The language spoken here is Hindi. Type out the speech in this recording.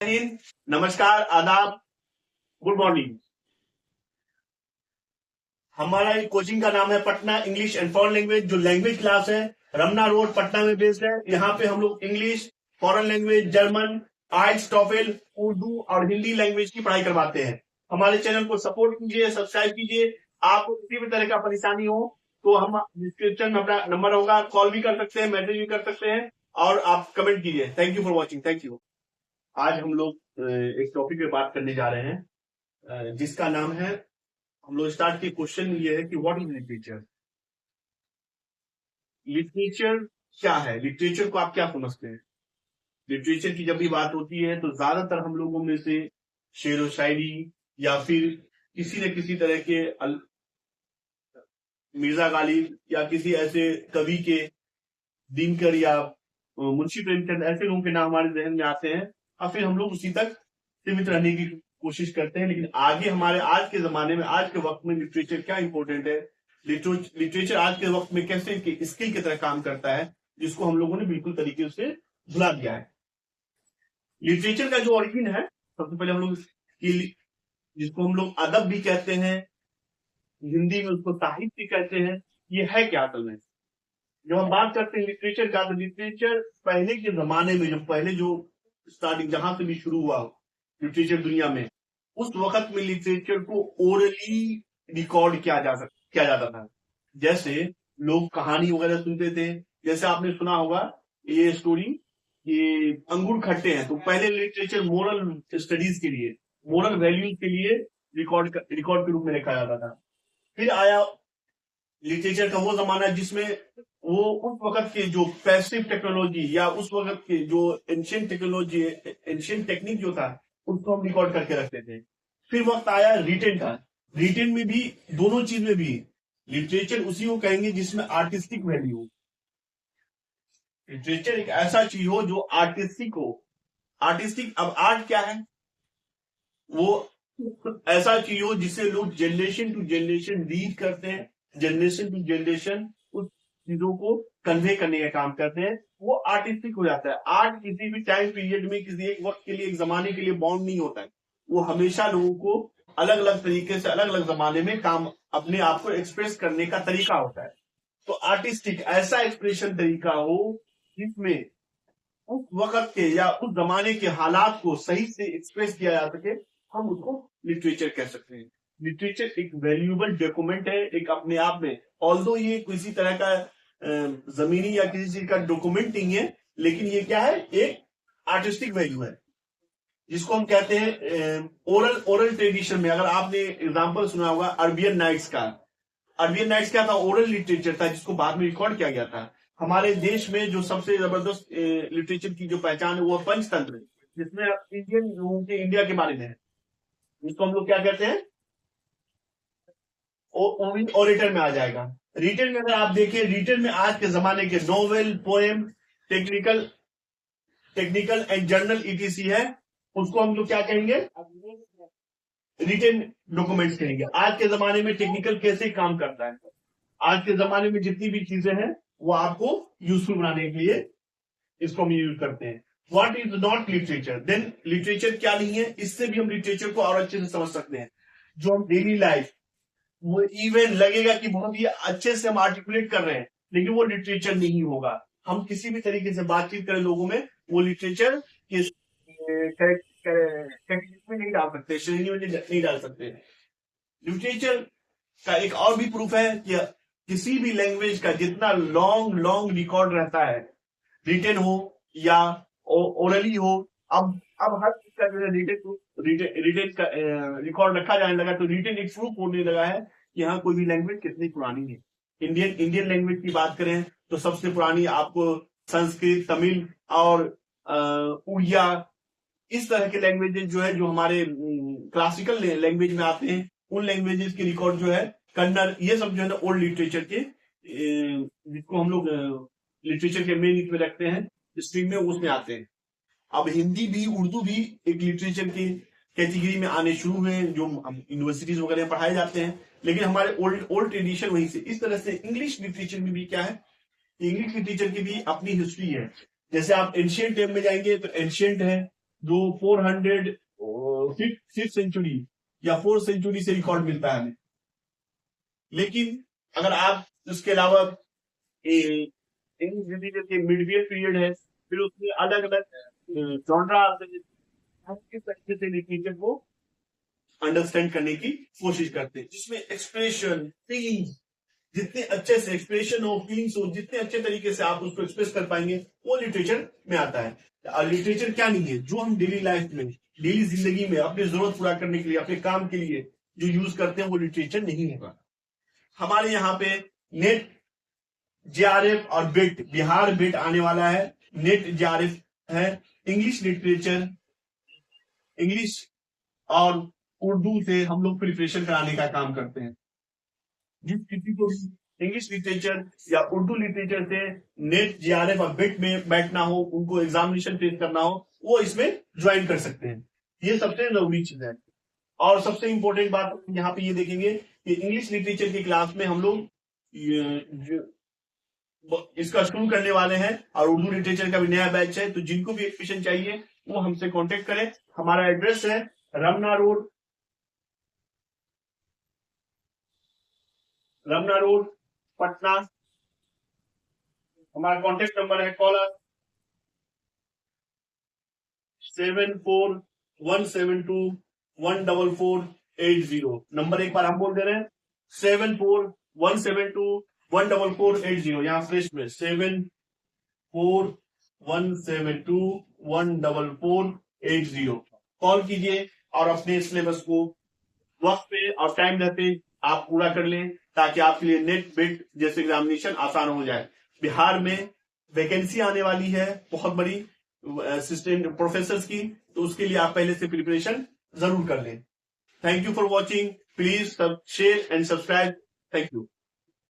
हिंद, नमस्कार, आदाब, गुड मॉर्निंग। हमारा कोचिंग का नाम है Patna English and foreign language. जो लैंग्वेज क्लास है रमना रोड पटना में बेस्ड है। यहाँ पे हम लोग इंग्लिश, फॉरेन लैंग्वेज, जर्मन, आइल्स, टॉफेल, उर्दू और हिंदी लैंग्वेज की पढ़ाई करवाते हैं। हमारे चैनल को सपोर्ट कीजिए, सब्सक्राइब कीजिए। आपको किसी भी तरह का परेशानी हो तो हम डिस्क्रिप्शन में अपना नंबर होगा, कॉल भी कर सकते हैं, मैसेज भी कर सकते हैं और आप कमेंट कीजिए। Thank you for watching. Thank you. आज हम लोग एक टॉपिक पे बात करने जा रहे हैं जिसका नाम है, हम लोग स्टार्ट की क्वेश्चन ये है कि व्हाट इज लिटरेचर। लिटरेचर क्या है? लिटरेचर को आप क्या समझते हैं? लिटरेचर की जब भी बात होती है तो ज्यादातर हम लोगों में से शेर व शायरी या फिर किसी न किसी तरह के मिर्जा गालिब या किसी ऐसे कवि के, दिनकर या मुंशी प्रेमचंद, ऐसे लोगों के नाम हमारे जहन में आते हैं और फिर हम लोग उसी तक सीमित रहने की कोशिश करते हैं। लेकिन आगे हमारे आज के जमाने में, आज के वक्त में लिटरेचर क्या इंपॉर्टेंट है, लिटरेचर आज के वक्त में कैसे स्किल की तरह काम करता है, जिसको हम लोगों ने बिल्कुल तरीके से भुला दिया है। लिटरेचर का जो ओरिजिन है, सबसे पहले हम लोग जिसको हम लोग अदब भी कहते हैं, हिंदी में उसको साहित्य कहते हैं, ये है क्या असल में? जब हम बात करते हैं लिटरेचर का, तो लिटरेचर पहले के जमाने में, जो पहले जो स्टार्टिंग जहां से भी शुरू हुआ लिटरेचर दुनिया में, उस वक्त में लिटरेचर को ओरली रिकॉर्ड किया जाता था। जैसे लोग कहानी वगैरह सुनते थे। जैसे आपने सुना होगा ये स्टोरी, ये अंगूर खट्टे हैं, तो पहले लिटरेचर मोरल स्टडीज के लिए, मोरल वैल्यूज के लिए रिकॉर्ड के रूप में लिखा जाता था। फिर आया लिटरेचर का वो जमाना जिसमें वो उस वक्त के जो पैसिव टेक्नोलॉजी या उस वक्त के जो एंशियंट टेक्नोलॉजी, एंशियंट टेक्निक जो था, उसको हम रिकॉर्ड करके रखते थे। फिर वक्त आया रिटेन का। रिटेन में भी, दोनों चीज में भी लिटरेचर उसी को कहेंगे जिसमें आर्टिस्टिक वैल्यू हो। लिटरेचर एक ऐसा चीज हो जो आर्टिस्टिक हो। आर्टिस्टिक, अब आर्ट क्या है? वो ऐसा चीज हो जिसे लोग जनरेशन टू जनरेशन रीड करते हैं, जनरेशन टू जनरेशन उस चीजों को कन्वे करने का काम करते हैं, वो आर्टिस्टिक हो जाता है। आर्ट किसी भी टाइम पीरियड में, किसी एक वक्त के लिए, एक जमाने के लिए बाउंड नहीं होता है। वो हमेशा लोगों को अलग अलग तरीके से, अलग अलग जमाने में काम, अपने आप को एक्सप्रेस करने का तरीका होता है। तो आर्टिस्टिक ऐसा एक्सप्रेशन तरीका हो जिसमें उस वक्त के या उस जमाने के हालात को सही से एक्सप्रेस किया जा सके, हम उसको लिटरेचर कह सकते हैं। लिटरेचर एक वैल्यूएबल डॉक्यूमेंट है एक अपने आप में। ऑल्दो ये किसी तरह का जमीनी या किसी चीज का डॉक्यूमेंट नहीं है, लेकिन ये क्या है, एक आर्टिस्टिक वैल्यू है, जिसको हम कहते हैं ओरल ट्रेडिशन में। अगर आपने एग्जाम्पल सुना होगा अरबियन नाइट्स का, अरबियन नाइट्स क्या था? ओरल लिटरेचर था, जिसको बाद में रिकॉर्ड किया गया था। हमारे देश में जो सबसे जबरदस्त लिटरेचर की जो पहचान है वो पंचतंत्र, जिसमें इंडियन लोगों के इंडिया के बारे में है, जिसको हम लोग क्या कहते हैं, ओरेटर में आ जाएगा। रिटन में अगर आप देखें, रिटन में आज के जमाने के novel, poem, technical and journal etc है, उसको हम लोग क्या कहेंगे, रिटन डॉक्यूमेंट्स कहेंगे। आज के जमाने में टेक्निकल कैसे काम करता है, आज के जमाने में जितनी भी चीजें हैं वो आपको यूजफुल बनाने के लिए इसको हम यूज करते हैं। What is not literature? Then literature क्या नहीं है, इससे भी हम लिटरेचर को और अच्छे से समझ सकते हैं। जो हम डेली लाइफ, वो इवन लगेगा कि बहुत ही अच्छे से हम आर्टिकुलेट कर रहे हैं, लेकिन वो लिटरेचर नहीं होगा। हम किसी भी तरीके से बातचीत करें लोगों में, वो लिटरेचर के कैटेगरी में नहीं डाल सकते, श्रेणी में नहीं डाल सकते। लिटरेचर का एक और भी प्रूफ है कि किसी भी लैंग्वेज का जितना लॉन्ग लॉन्ग रिकॉर्ड रहता है, रिटन हो या ओरली हो, अब हर चीज का जो है रिटन का रिकॉर्ड रखा जाने लगा, तो रिटन एक प्रूफ होने लगा है कि हाँ, कोई भी लैंग्वेज कितनी पुरानी है। इंडियन लैंग्वेज की बात करें तो सबसे पुरानी आपको संस्कृत, तमिल और उड़िया, इस तरह के लैंग्वेजेस जो है, जो हमारे क्लासिकल लैंग्वेज में आते हैं, उन लैंग्वेजेस के रिकॉर्ड जो है, कन्नड़, ये सब जो है ना ओल्ड लिटरेचर के, जिसको हम लोग लिटरेचर के मेन में रखते हैं स्ट्रीम में, उसमें आते हैं। अब हिंदी भी, उर्दू भी एक लिटरेचर की कैटेगरी में आने शुरू हुए हैं, जो यूनिवर्सिटीज वगैरह में पढ़ाए जाते हैं। लेकिन हमारे ओल्ड ट्रेडिशन वहीं से, इस तरह से इंग्लिश लिटरेचर में भी क्या है, इंग्लिश लिटरेचर की भी अपनी हिस्ट्री है। जैसे आप एंशियंट टाइम में जाएंगे तो एंशियंट है, जो 400 5th सेंचुरी या 4th सेंचुरी से रिकॉर्ड मिलता है हमें। लेकिन अगर आप उसके अलावा इंग्लिश लिटरेचर के मिडवियल पीरियड है, फिर उसमें अलग अलग जॉनरा आते हैं, आप किस तरीके से लिटरेचर को अंडरस्टैंड करने की कोशिश करते हैं, जिसमें एक्सप्रेशन, फीलिंग्स, जितने अच्छे से एक्सप्रेशन हो, फीलिंग्स हो, जितने अच्छे तरीके से आप उसको एक्सप्रेस कर पाएंगे, वो लिटरेचर में आता है। और लिटरेचर क्या नहीं है, जो हम डेली लाइफ में, डेली जिंदगी में अपनी जरूरत पूरा करने के लिए, अपने काम के लिए जो यूज करते हैं, वो लिटरेचर नहीं होगा। हमारे यहाँ पे नेट, जेआरएफ और बिट, बिहार बिट आने वाला है। नेट जेआरएफ है, इंग्लिश लिटरेचर, इंग्लिश और उर्दू से हम लोग प्रिपरेशन कराने का काम करते हैं। जिस किसी को भी इंग्लिश लिटरेचर या उर्दू लिटरेचर से नेट, जेआरएफ और बिट में बैठना हो, उनको एग्जामिनेशन फेस करना हो, वो इसमें ज्वाइन कर सकते हैं। ये सबसे जरूरी चीज है। और सबसे इंपॉर्टेंट बात यहाँ पे ये देखेंगे कि इंग्लिश लिटरेचर की क्लास में हम लोग इसका शुरू करने वाले हैं, और उर्दू लिटरेचर का भी नया बैच है। तो जिनको भी एडमिशन चाहिए वो हमसे कांटेक्ट करें। हमारा एड्रेस है रमना रोड पटना। हमारा कांटेक्ट नंबर है, कॉलर 7417214480। नंबर एक बार हम बोल दे रहे हैं, 7417214480। यहाँ फ्रेश में 7417214480 कॉल कीजिए और अपने सिलेबस को वक्त पे और टाइम रहते आप पूरा कर लें, ताकि आपके लिए नेट बिट जैसे एग्जामिनेशन आसान हो जाए। बिहार में वैकेंसी आने वाली है बहुत बड़ी असिस्टेंट प्रोफेसर की, तो उसके लिए आप पहले से प्रिपरेशन जरूर कर लें। Thank you for watching. Please share and subscribe. Thank you.